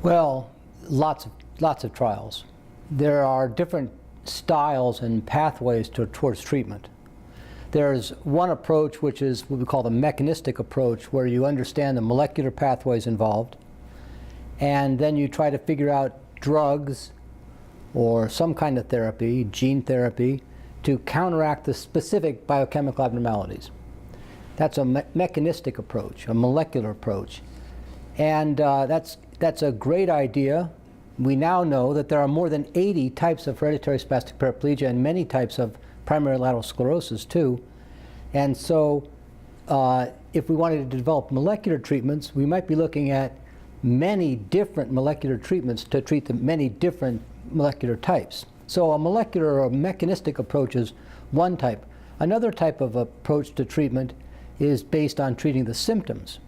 Well, lots of trials. There are different styles and pathways towards treatment. There's one approach which is what we call the mechanistic approach, where you understand the molecular pathways involved, and then you try to figure out drugs or some kind of therapy, gene therapy, to counteract the specific biochemical abnormalities. That's a mechanistic approach, a molecular approach. And that's a great idea. We now know that there are more than 80 types of hereditary spastic paraplegia and many types of primary lateral sclerosis too. And so if we wanted to develop molecular treatments, we might be looking at many different molecular treatments to treat the many different molecular types. So a molecular or mechanistic approach is one type. Another type of approach to treatment is based on treating the symptoms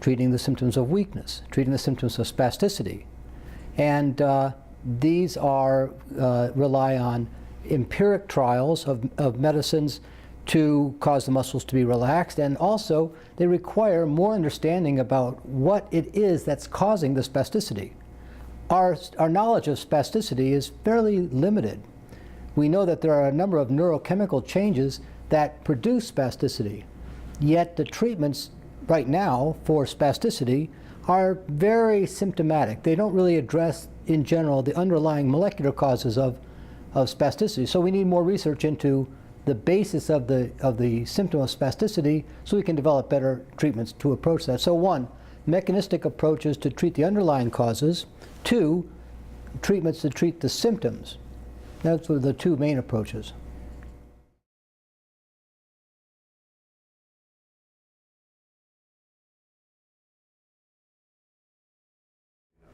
of weakness, treating the symptoms of spasticity. And these are rely on empiric trials of medicines to cause the muscles to be relaxed, and also they require more understanding about what it is that's causing the spasticity. Our knowledge of spasticity is fairly limited. We know that there are a number of neurochemical changes that produce spasticity, yet the treatments right now for spasticity are very symptomatic. They don't really address, in general, the underlying molecular causes of spasticity. So we need more research into the basis of the symptom of spasticity so we can develop better treatments to approach that. So one, mechanistic approaches to treat the underlying causes. Two, treatments to treat the symptoms. Those are the two main approaches.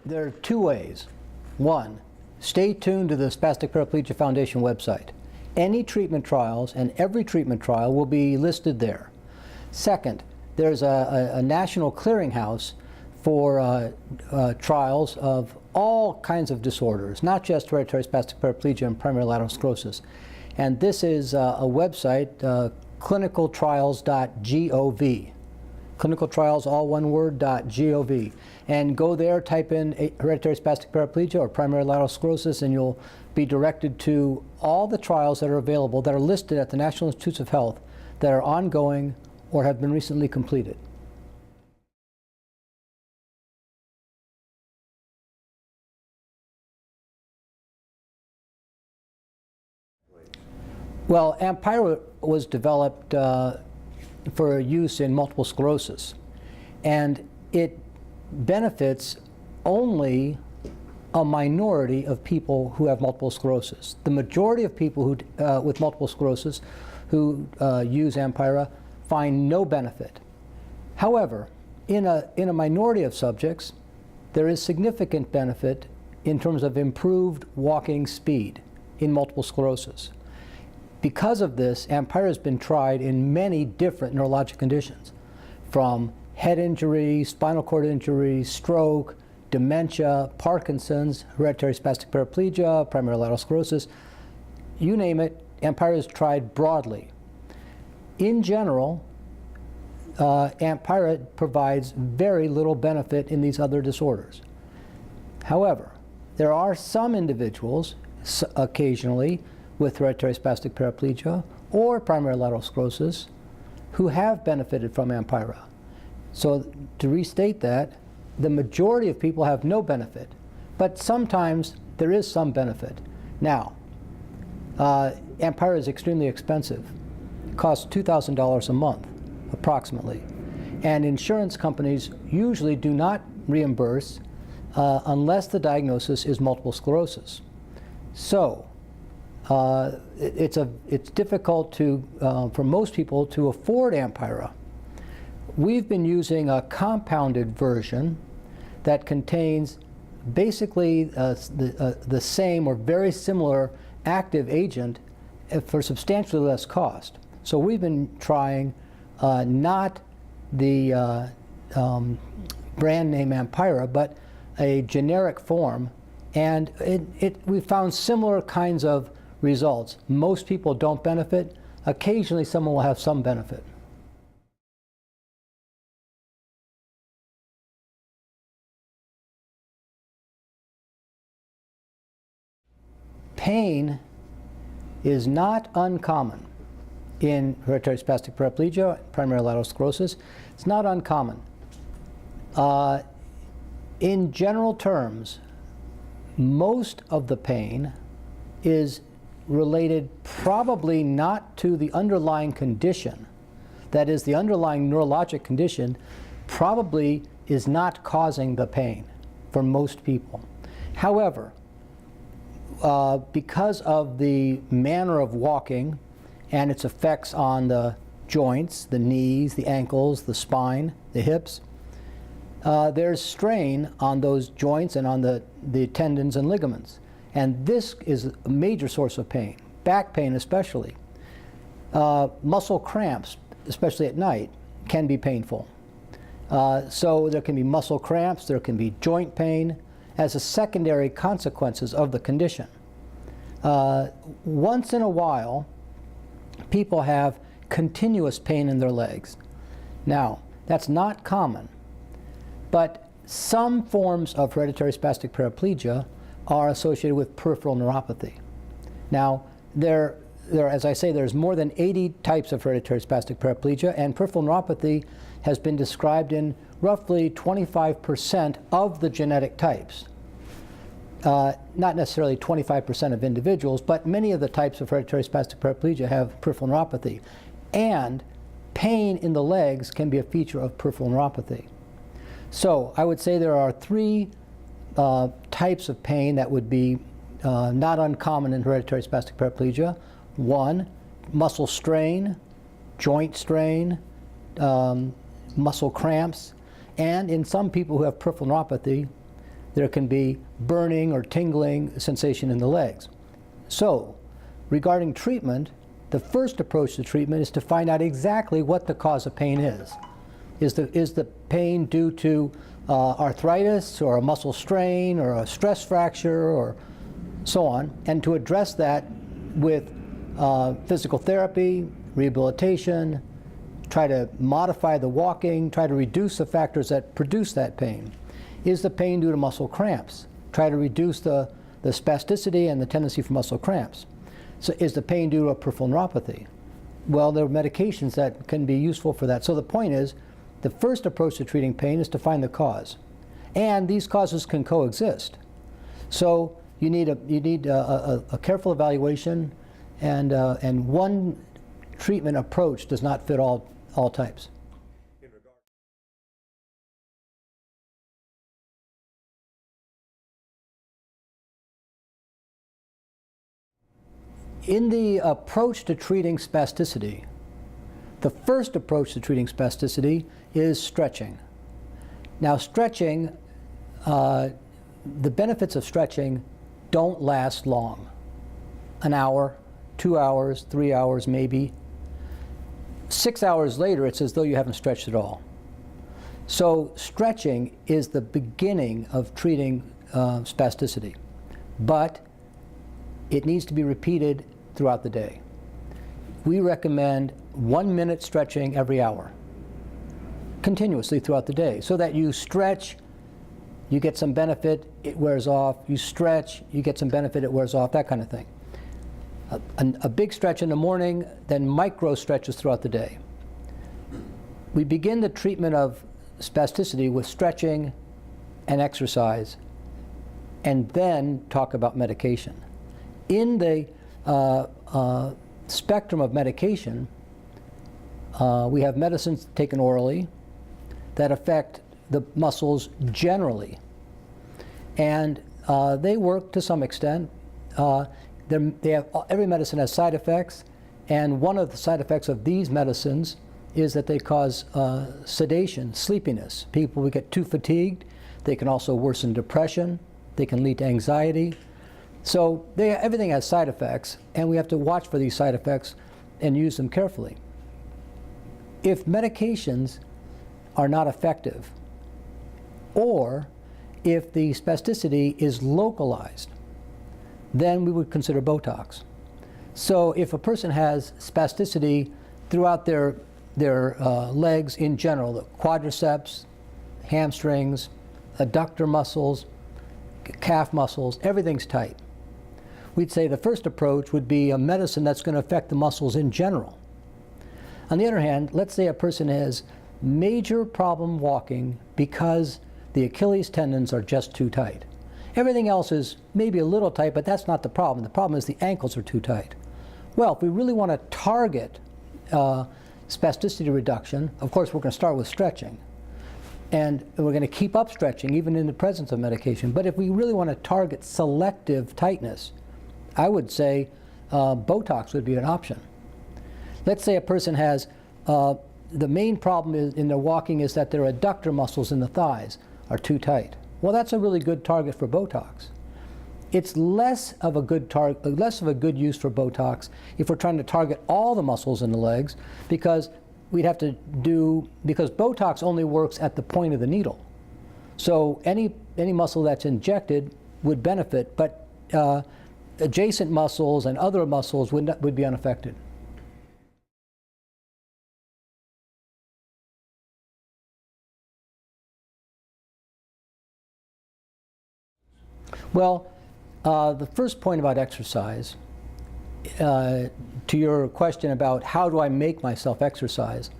There are two ways. One, stay tuned to the Spastic Paraplegia Foundation website. Any treatment trials and every treatment trial will be listed there. Second, there's a national clearinghouse for trials of all kinds of disorders, not just hereditary spastic paraplegia and primary lateral sclerosis. And this is a website, clinicaltrials.gov. Clinical trials, all one word, .gov. And go there, type in hereditary spastic paraplegia or primary lateral sclerosis, and you'll be directed to all the trials that are available that are listed at the National Institutes of Health that are ongoing or have been recently completed. Well, Ampyra was developed for use in multiple sclerosis, and it benefits only a minority of people who have multiple sclerosis. The majority of people who, with multiple sclerosis who use Ampyra find no benefit. However, in a minority of subjects, there is significant benefit in terms of improved walking speed in multiple sclerosis. Because of this, Ampyra has been tried in many different neurologic conditions, from head injury, spinal cord injury, stroke, dementia, Parkinson's, hereditary spastic paraplegia, primary lateral sclerosis. You name it, Ampyra is tried broadly. In general, Ampyra provides very little benefit in these other disorders. However, there are some individuals, occasionally, with hereditary spastic paraplegia or primary lateral sclerosis who have benefited from Ampyra. So to restate that, the majority of people have no benefit, but sometimes there is some benefit. Now, Ampyra is extremely expensive. It costs $2,000 a month, approximately. And insurance companies usually do not reimburse unless the diagnosis is multiple sclerosis. So, it's difficult for most people to afford Ampyra. We've been using a compounded version that contains basically the same or very similar active agent for substantially less cost. So we've been trying not the brand name Ampyra, but a generic form, and we found similar kinds of results. Most people don't benefit. Occasionally someone will have some benefit. pain is not uncommon in hereditary spastic paraplegia, primary lateral sclerosis. It's not uncommon. In general terms, most of the pain is related probably not to the underlying condition. That is, the underlying neurologic condition probably is not causing the pain for most people. However, because of the manner of walking and its effects on the joints, the knees, the ankles, the spine, the hips, there's strain on those joints and on the tendons and ligaments. And this is a major source of pain, back pain especially. Muscle cramps, especially at night, can be painful. So there can be muscle cramps, there can be joint pain as a secondary consequences of the condition. Once in a while, people have continuous pain in their legs. Now, that's not common, but some forms of hereditary spastic paraplegia are associated with peripheral neuropathy. Now, as I say, there's more than 80 types of hereditary spastic paraplegia, and peripheral neuropathy has been described in roughly 25% of the genetic types. Not necessarily 25% of individuals, but many of the types of hereditary spastic paraplegia have peripheral neuropathy. And pain in the legs can be a feature of peripheral neuropathy. So I would say there are three types of pain that would be not uncommon in hereditary spastic paraplegia. One, muscle strain, joint strain, muscle cramps, and in some people who have peripheral neuropathy, there can be burning or tingling sensation in the legs. So, regarding treatment, the first approach to treatment is to find out exactly what the cause of pain is. Is the pain due to arthritis or a muscle strain or a stress fracture or so on, and to address that with physical therapy, rehabilitation, try to modify the walking, try to reduce the factors that produce that pain. Is the pain due to muscle cramps? Try to reduce the spasticity and the tendency for muscle cramps. So is the pain due to a peripheral neuropathy? Well, there are medications that can be useful for that. So the point is, the first approach to treating pain is to find the cause. And these causes can coexist. So you need a careful evaluation, and one treatment approach does not fit all types. In the approach to treating spasticity, the first approach to treating spasticity is stretching. Now, stretching, the benefits of stretching don't last long. An hour, 2 hours, 3 hours maybe. 6 hours later, it's as though you haven't stretched at all. So stretching is the beginning of treating spasticity, but it needs to be repeated throughout the day. We recommend 1 minute stretching every hour, continuously throughout the day, so that you stretch, you get some benefit, it wears off, you stretch, you get some benefit, it wears off, that kind of thing. A big stretch in the morning, then micro stretches throughout the day. We begin the treatment of spasticity with stretching and exercise, and then talk about medication. In the spectrum of medication, we have medicines taken orally that affect the muscles generally, and they work to some extent. Every medicine has side effects, and one of the side effects of these medicines is that they cause sedation, sleepiness. People will get too fatigued. They can also worsen depression. They can lead to anxiety. So everything has side effects, and we have to watch for these side effects and use them carefully. If medications are not effective, or if the spasticity is localized, then we would consider Botox. So if a person has spasticity throughout their legs in general, the quadriceps, hamstrings, adductor muscles, calf muscles, everything's tight. we'd say the first approach would be a medicine that's going to affect the muscles in general. On the other hand, let's say a person has major problem walking because the Achilles tendons are just too tight. Everything else is maybe a little tight, but that's not the problem. The problem is the ankles are too tight. Well, if we really want to target spasticity reduction, of course we're going to start with stretching. And we're going to keep up stretching even in the presence of medication. But if we really want to target selective tightness, I would say Botox would be an option. Let's say a person has, the main problem in their walking is that their adductor muscles in the thighs are too tight. Well, that's a really good target for Botox. It's less of a good use for Botox if we're trying to target all the muscles in the legs, because because Botox only works at the point of the needle. So any muscle that's injected would benefit, but adjacent muscles and other muscles would be unaffected. Well, the first point about exercise, to your question about how do I make myself exercise,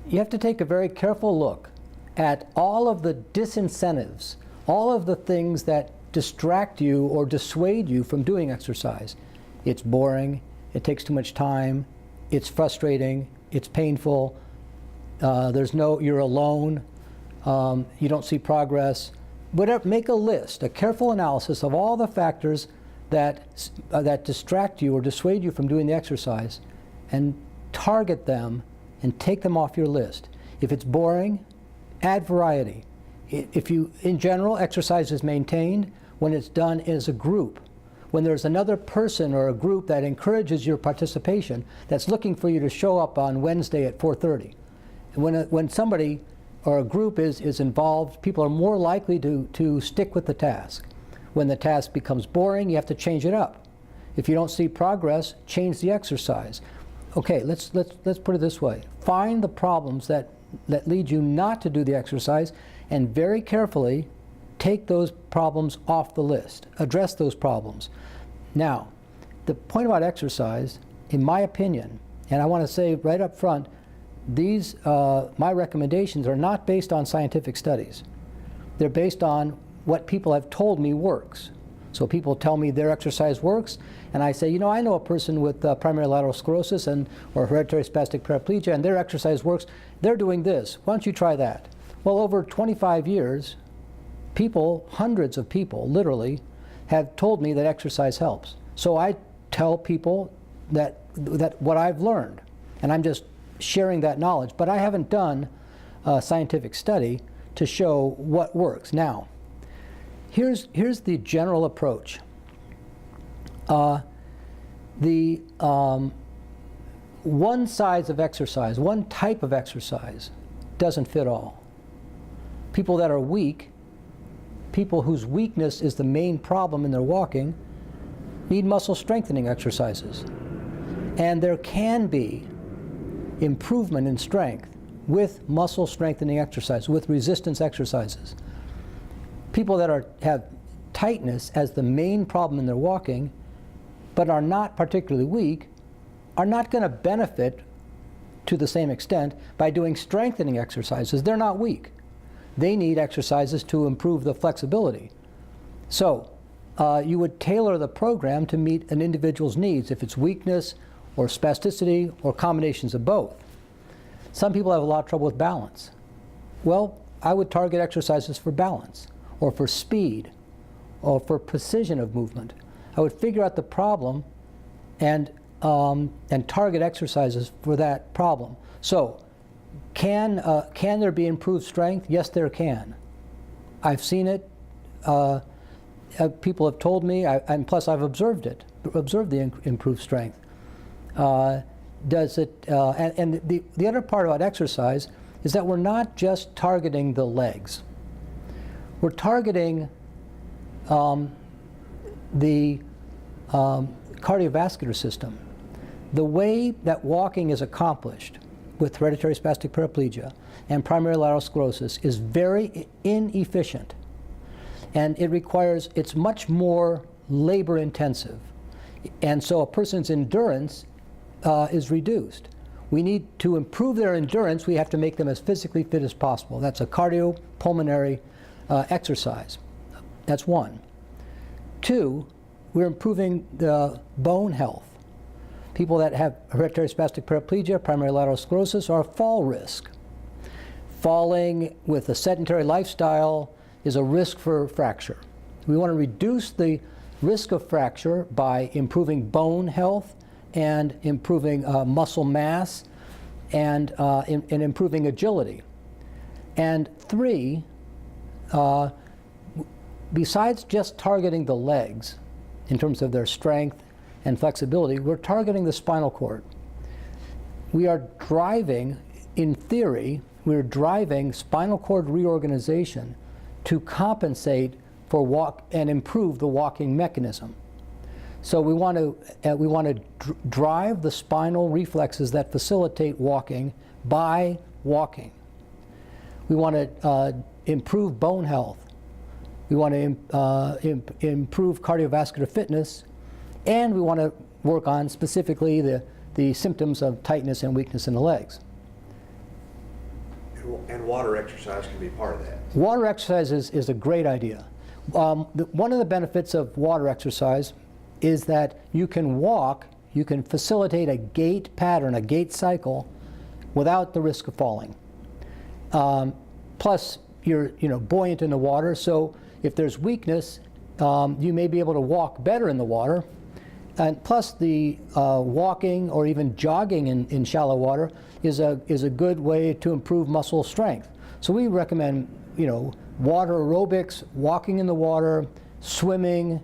you have to take a very careful look at all of the disincentives, all of the things that distract you or dissuade you from doing exercise. It's boring, it takes too much time, it's frustrating, it's painful, you're alone, you don't see progress. Whatever, make a list, a careful analysis of all the factors that distract you or dissuade you from doing the exercise, and target them and take them off your list. If it's boring, add variety. In general, exercise is maintained when it's done as a group. When there's another person or a group that encourages your participation, that's looking for you to show up on Wednesday at 4:30. When somebody or a group is involved, people are more likely to stick with the task. When the task becomes boring, you have to change it up. If you don't see progress, change the exercise. Okay, let's put it this way. Find the problems that lead you not to do the exercise, and very carefully take those problems off the list. Address those problems. Now, the point about exercise, in my opinion, and I want to say right up front, my recommendations are not based on scientific studies. They're based on what people have told me works. So people tell me their exercise works, and I say, I know a person with primary lateral sclerosis or hereditary spastic paraplegia, and their exercise works. They're doing this. Why don't you try that? Well, over 25 years, hundreds of people, literally, have told me that exercise helps. So I tell people that what I've learned, and I'm just sharing that knowledge, but I haven't done a scientific study to show what works. Now, here's the general approach. One size of exercise, one type of exercise doesn't fit all. People that are weak, people whose weakness is the main problem in their walking, need muscle strengthening exercises. And there can be improvement in strength with muscle strengthening exercise, with resistance exercises. People that have tightness as the main problem in their walking, but are not particularly weak, are not going to benefit to the same extent by doing strengthening exercises. They're not weak. They need exercises to improve the flexibility. So you would tailor the program to meet an individual's needs, if it's weakness or spasticity or combinations of both. Some people have a lot of trouble with balance. Well, I would target exercises for balance, or for speed, or for precision of movement. I would figure out the problem and target exercises for that problem. So, can there be improved strength? Yes, there can. I've seen it. People have told me, and plus I've observed the improved strength. And the other part about exercise is that we're not just targeting the legs. We're targeting the cardiovascular system. The way that walking is accomplished with hereditary spastic paraplegia and primary lateral sclerosis is very inefficient. And it's much more labor intensive. And so a person's endurance is reduced. We need to improve their endurance. We have to make them as physically fit as possible. That's a cardiopulmonary exercise. That's one. Two, we're improving the bone health. People that have hereditary spastic paraplegia, primary lateral sclerosis, are fall risk. Falling with a sedentary lifestyle is a risk for fracture. We want to reduce the risk of fracture by improving bone health and improving muscle mass and improving agility. And three, besides just targeting the legs in terms of their strength and flexibility, we're targeting the spinal cord. We are driving, in theory, we're driving spinal cord reorganization to compensate for and improve the walking mechanism. So we want to drive the spinal reflexes that facilitate walking by walking. We want to improve bone health. We want to improve cardiovascular fitness, and we want to work on specifically the symptoms of tightness and weakness in the legs. And water exercise can be part of that. Water exercise is a great idea. One of the benefits of water exercise is that you can walk, you can facilitate a gait pattern, a gait cycle, without the risk of falling. Plus, you're buoyant in the water, so if there's weakness, you may be able to walk better in the water. And plus, the walking or even jogging in shallow water is a good way to improve muscle strength. So we recommend, water aerobics, walking in the water, swimming,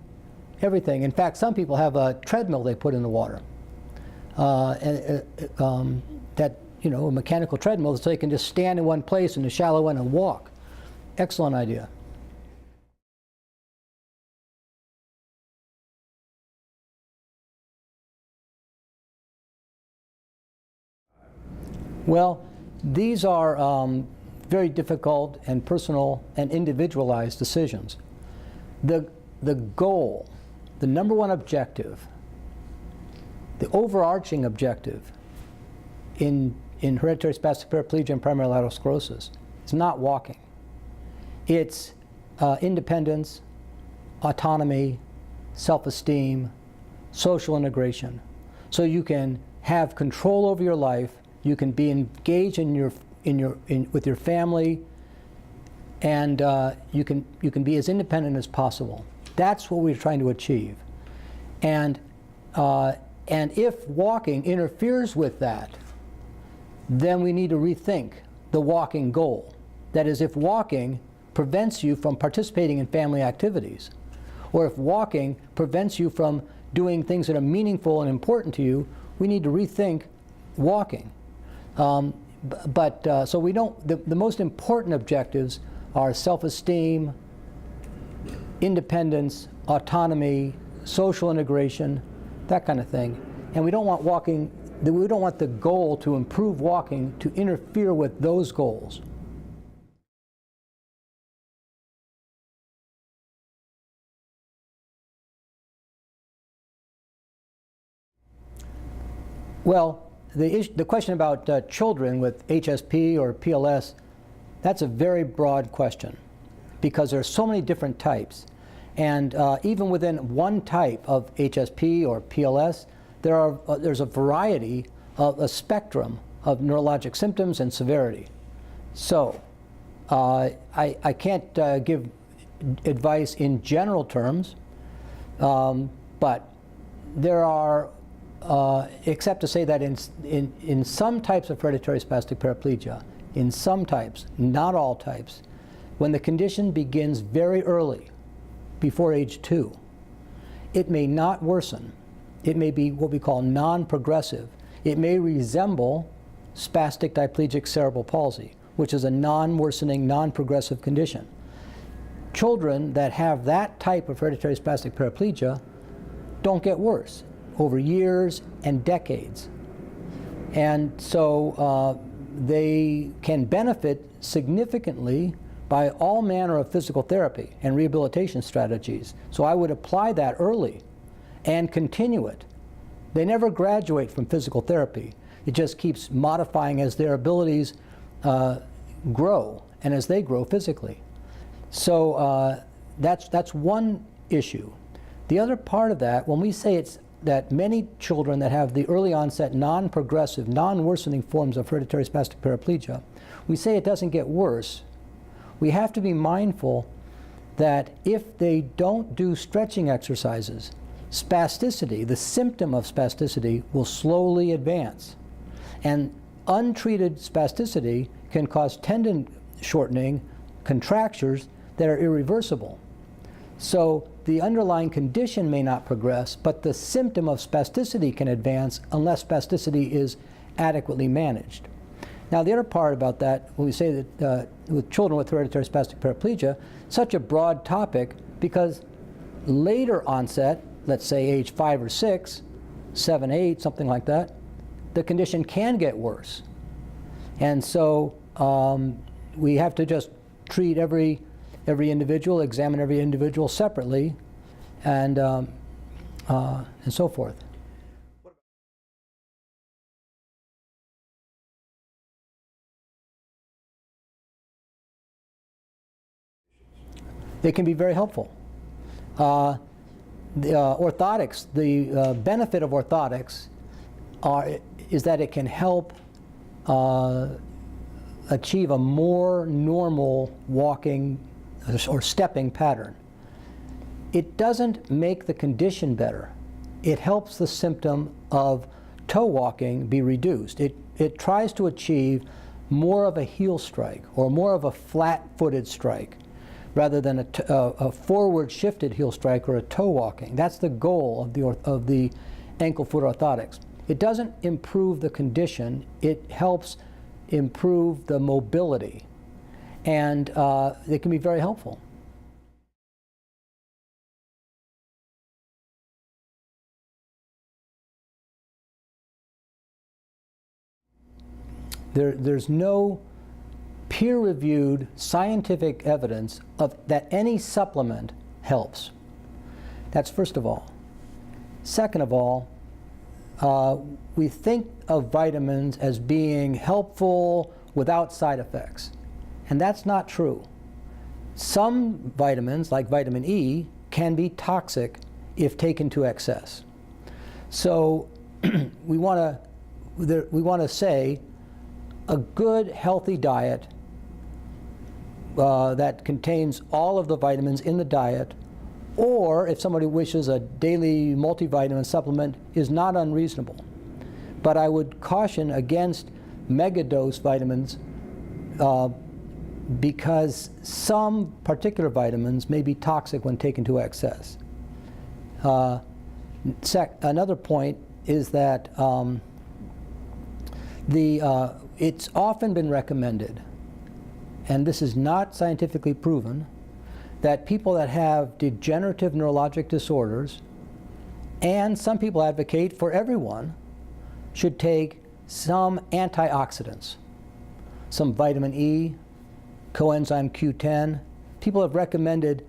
everything. In fact, some people have a treadmill they put in the water. A mechanical treadmill, so they can just stand in one place in the shallow end and walk. Excellent idea. Well, these are very difficult and personal and individualized decisions. The goal, the number one objective, the overarching objective in hereditary spastic paraplegia and primary lateral sclerosis is not walking. It's independence, autonomy, self-esteem, social integration. So you can have control over your life, you can be engaged with your family, and you can be as independent as possible. That's what we're trying to achieve. And if walking interferes with that, then we need to rethink the walking goal. That is, if walking prevents you from participating in family activities, or if walking prevents you from doing things that are meaningful and important to you, we need to rethink walking. So we don't, the most important objectives are self-esteem, independence, autonomy, social integration, that kind of thing. And we don't want walking, we don't want the goal to improve walking to interfere with those goals. Well, the question about children with HSP or PLS, that's a very broad question because there are so many different types. And even within one type of HSP or PLS, there's a variety of a spectrum of neurologic symptoms and severity. So I can't give advice in general terms, but there are except to say that in some types of hereditary spastic paraplegia, in some types, not all types, when the condition begins very early, before age 2, it may not worsen. It may be what we call non-progressive. It may resemble spastic diplegic cerebral palsy, which is a non-worsening, non-progressive condition. Children that have that type of hereditary spastic paraplegia don't get worse over years and decades. And so they can benefit significantly by all manner of physical therapy and rehabilitation strategies. So I would apply that early and continue it. They never graduate from physical therapy. It just keeps modifying as their abilities grow and as they grow physically. So that's one issue. The other part of that, when we say it's that many children that have the early onset, non-progressive, non-worsening forms of hereditary spastic paraplegia, we say it doesn't get worse. We have to be mindful that if they don't do stretching exercises, spasticity, the symptom of spasticity, will slowly advance. And untreated spasticity can cause tendon shortening, contractures that are irreversible. So the underlying condition may not progress, but the symptom of spasticity can advance unless spasticity is adequately managed. Now, the other part about that, when we say that with children with hereditary spastic paraplegia, such a broad topic because later onset, let's say age 5 or 6, 7, 8, something like that, the condition can get worse. And so we have to just treat every individual, examine every individual separately, and so forth. They can be very helpful. The orthotics, the benefit of orthotics is that it can help achieve a more normal walking or stepping pattern. It doesn't make the condition better. It helps the symptom of toe walking be reduced. It tries to achieve more of a heel strike or more of a flat-footed strike rather than a forward shifted heel strike or a toe walking. That's the goal of the ankle-foot orthotics. It doesn't improve the condition, it helps improve the mobility, and it can be very helpful. There's no peer-reviewed scientific evidence that any supplement helps. That's first of all. Second of all, we think of vitamins as being helpful without side effects, and that's not true. Some vitamins, like vitamin E, can be toxic if taken to excess. So we want to say a good, healthy diet that contains all of the vitamins in the diet, or if somebody wishes a daily multivitamin supplement, is not unreasonable. But I would caution against megadose vitamins because some particular vitamins may be toxic when taken to excess. Another point is that it's often been recommended, and this is not scientifically proven, that people that have degenerative neurologic disorders, and some people advocate for everyone, should take some antioxidants, some vitamin E, coenzyme Q10. People have recommended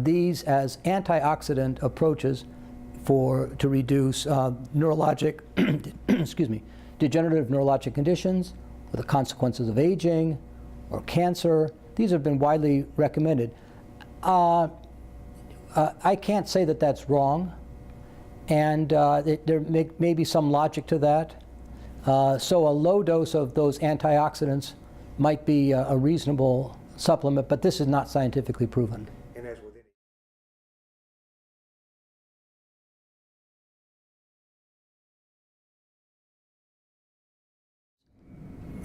these as antioxidant approaches to reduce neurologic, degenerative neurologic conditions, or the consequences of aging, or cancer. These have been widely recommended. I can't say that that's wrong, and there may be some logic to that. So a low dose of those antioxidants might be a reasonable supplement, but this is not scientifically proven. And as with any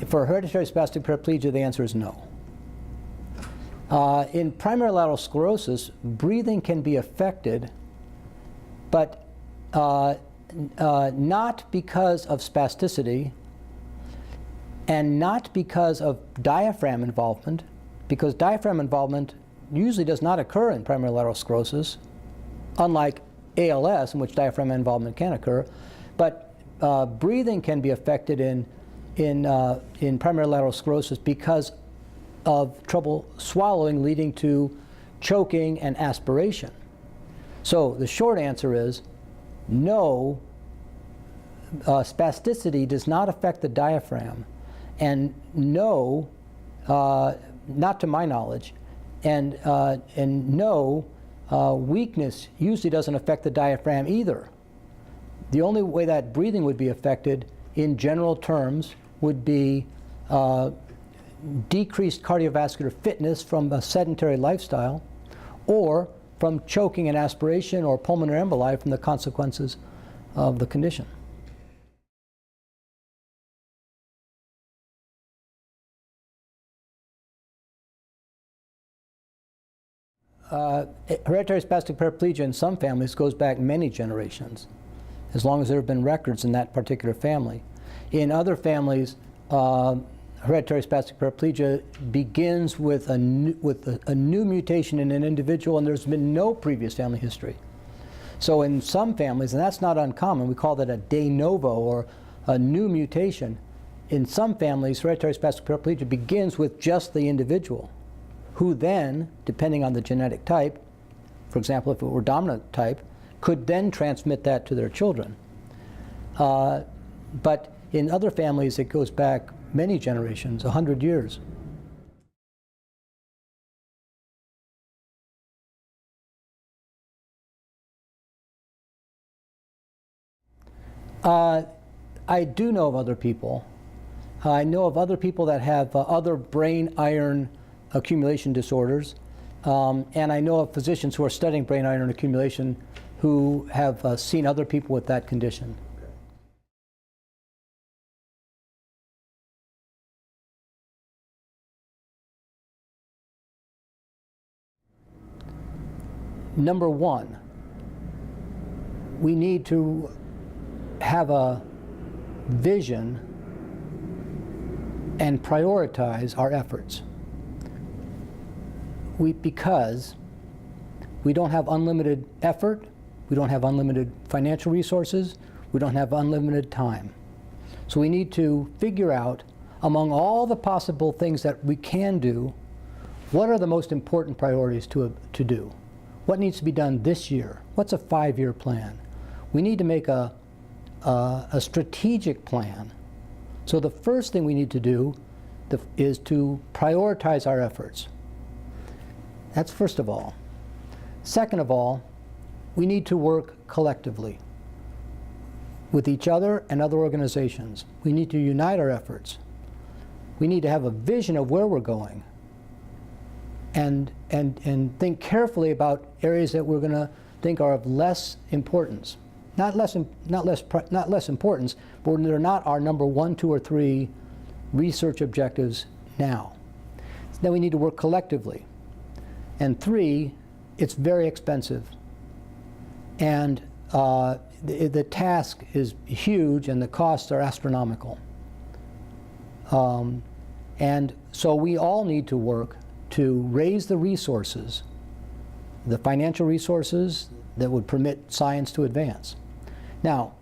For hereditary spastic paraplegia, the answer is no. In primary lateral sclerosis, breathing can be affected, but not because of spasticity and not because of diaphragm involvement, because diaphragm involvement usually does not occur in primary lateral sclerosis, unlike ALS, in which diaphragm involvement can occur. But breathing can be affected in primary lateral sclerosis because of trouble swallowing leading to choking and aspiration. So the short answer is no, spasticity does not affect the diaphragm, and no, not to my knowledge, and no, weakness usually doesn't affect the diaphragm either. The only way that breathing would be affected in general terms would be decreased cardiovascular fitness from a sedentary lifestyle, or from choking and aspiration or pulmonary emboli from the consequences of the condition. Hereditary spastic paraplegia in some families goes back many generations, as long as there have been records in that particular family. In other families, hereditary spastic paraplegia begins with a new mutation in an individual, and there's been no previous family history. So in some families, and that's not uncommon, we call that a de novo or a new mutation. In some families, hereditary spastic paraplegia begins with just the individual, who then, depending on the genetic type, for example, if it were dominant type, could then transmit that to their children. But in other families, it goes back many generations, 100 years. I do know of other people. I know of other people that have other brain iron accumulation disorders, and I know of physicians who are studying brain iron accumulation who have seen other people with that condition. Number one, we need to have a vision and prioritize our efforts. Because we don't have unlimited effort, we don't have unlimited financial resources, we don't have unlimited time. So we need to figure out, among all the possible things that we can do, what are the most important priorities to do? What needs to be done this year? What's a 5-year plan? We need to make a strategic plan. So the first thing we need to do is to prioritize our efforts. That's first of all. Second of all, we need to work collectively with each other and other organizations. We need to unite our efforts. We need to have a vision of where we're going, and think carefully about areas that we're going to think are of less importance. Not less importance, but they're not our number 1, 2, or 3 research objectives now. Then we need to work collectively. And 3, it's very expensive. And the task is huge and the costs are astronomical. And so we all need to work to raise the resources, the financial resources that would permit science to advance. Now,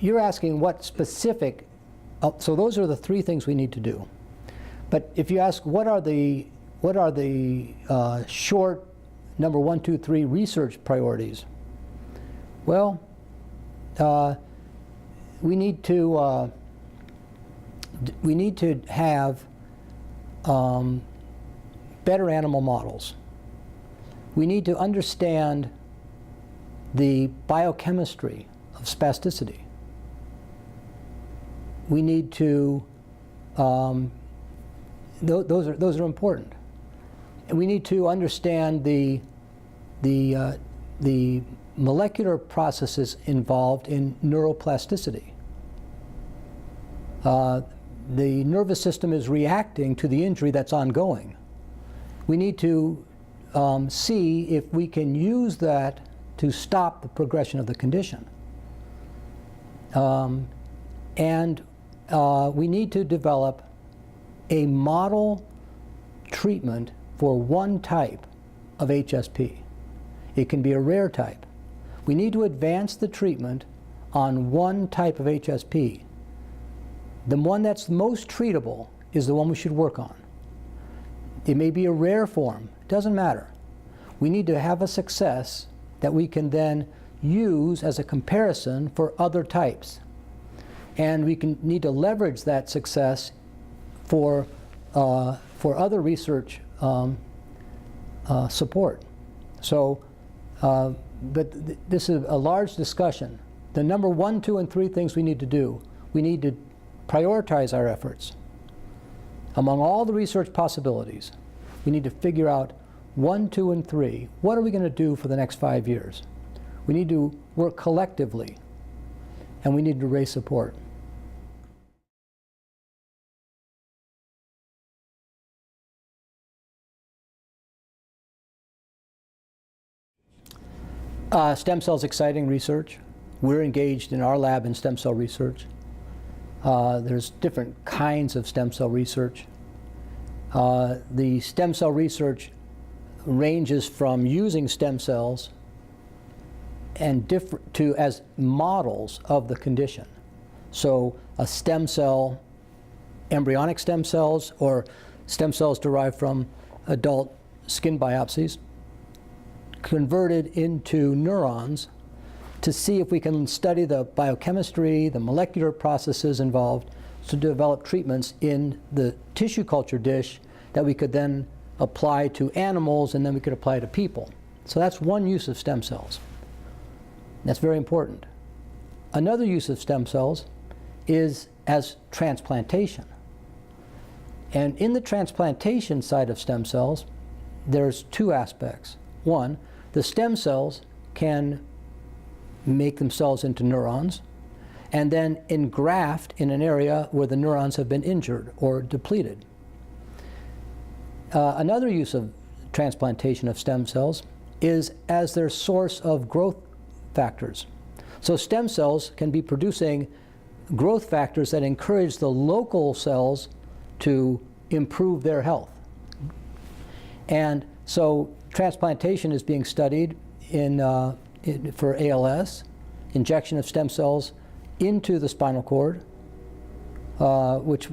you're asking what specific, so those are the 3 things we need to do. But if you ask what are the short number 1, 2, 3 research priorities, well, we need to have better animal models. We need to understand the biochemistry of spasticity. We need to, those are important. And we need to understand the molecular processes involved in neuroplasticity. The nervous system is reacting to the injury that's ongoing. We need to see if we can use that to stop the progression of the condition. And we need to develop a model treatment for one type of HSP. It can be a rare type. We need to advance the treatment on one type of HSP. The one that's most treatable is the one we should work on. It may be a rare form. It doesn't matter. We need to have a success that we can then use as a comparison for other types. And we need to leverage that success for other research support. So, but this is a large discussion. The number 1, 2, and 3 things we need to do. We need to prioritize our efforts. Among all the research possibilities, we need to figure out 1, 2, and 3. What are we going to do for the next 5 years? We need to work collectively, and we need to raise support. Stem cells exciting research. We're engaged in our lab in stem cell research. There's different kinds of stem cell research. The stem cell research ranges from using stem cells and as models of the condition. So a stem cell, embryonic stem cells, or stem cells derived from adult skin biopsies, converted into neurons to see if we can study the biochemistry, the molecular processes involved to develop treatments in the tissue culture dish that we could then apply to animals, and then we could apply to people. So that's one use of stem cells. That's very important. Another use of stem cells is as transplantation. And in the transplantation side of stem cells, there's 2 aspects. One, the stem cells can make themselves into neurons and then engraft in an area where the neurons have been injured or depleted. Another use of transplantation of stem cells is as their source of growth factors. So stem cells can be producing growth factors that encourage the local cells to improve their health. And so transplantation is being studied for ALS, injection of stem cells into the spinal cord, which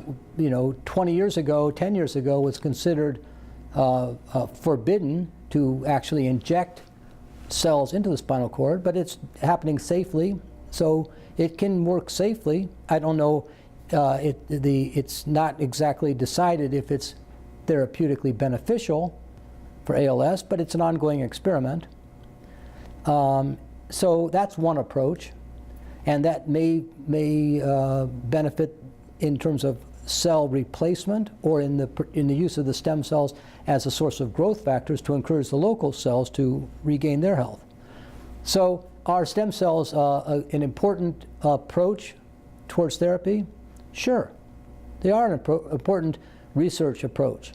20 years ago, 10 years ago was considered forbidden to actually inject cells into the spinal cord, but it's happening safely, so it can work safely. I don't know, it's not exactly decided if it's therapeutically beneficial for ALS, but it's an ongoing experiment. So that's one approach, and that may benefit in terms of cell replacement or in the use of the stem cells as a source of growth factors to encourage the local cells to regain their health. So are stem cells an important approach towards therapy? Sure, they are an important research approach.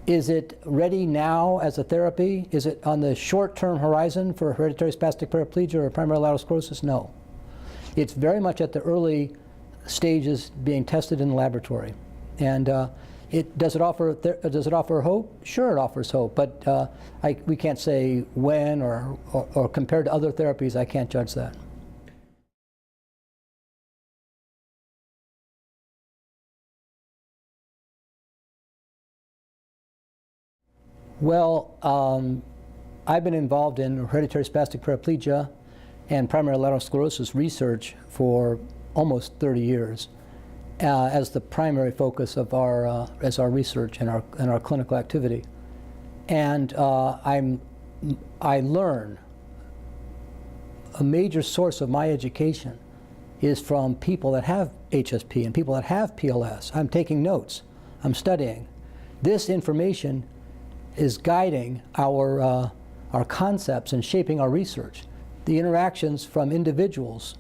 Is it ready now as a therapy? Is it on the short-term horizon for hereditary spastic paraplegia or primary lateral sclerosis? No. It's very much at the early stages being tested in the laboratory. And does it offer hope? Sure, it offers hope, but we can't say when or compared to other therapies, I can't judge that. Well, I've been involved in hereditary spastic paraplegia and primary lateral sclerosis research for almost 30 years as the primary focus of our research and our clinical activity. And I learn, a major source of my education is from people that have HSP and people that have PLS. I'm taking notes, I'm studying. This information is guiding our concepts and shaping our research. The interactions from individuals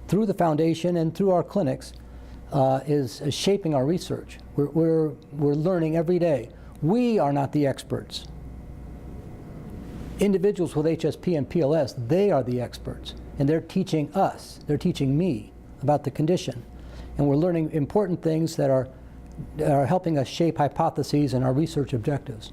through the foundation and through our clinics is shaping our research. We're learning every day. We are not the experts. Individuals with HSP and PLS, they are the experts, and they're teaching us, they're teaching me about the condition. And we're learning important things that are helping us shape hypotheses and our research objectives.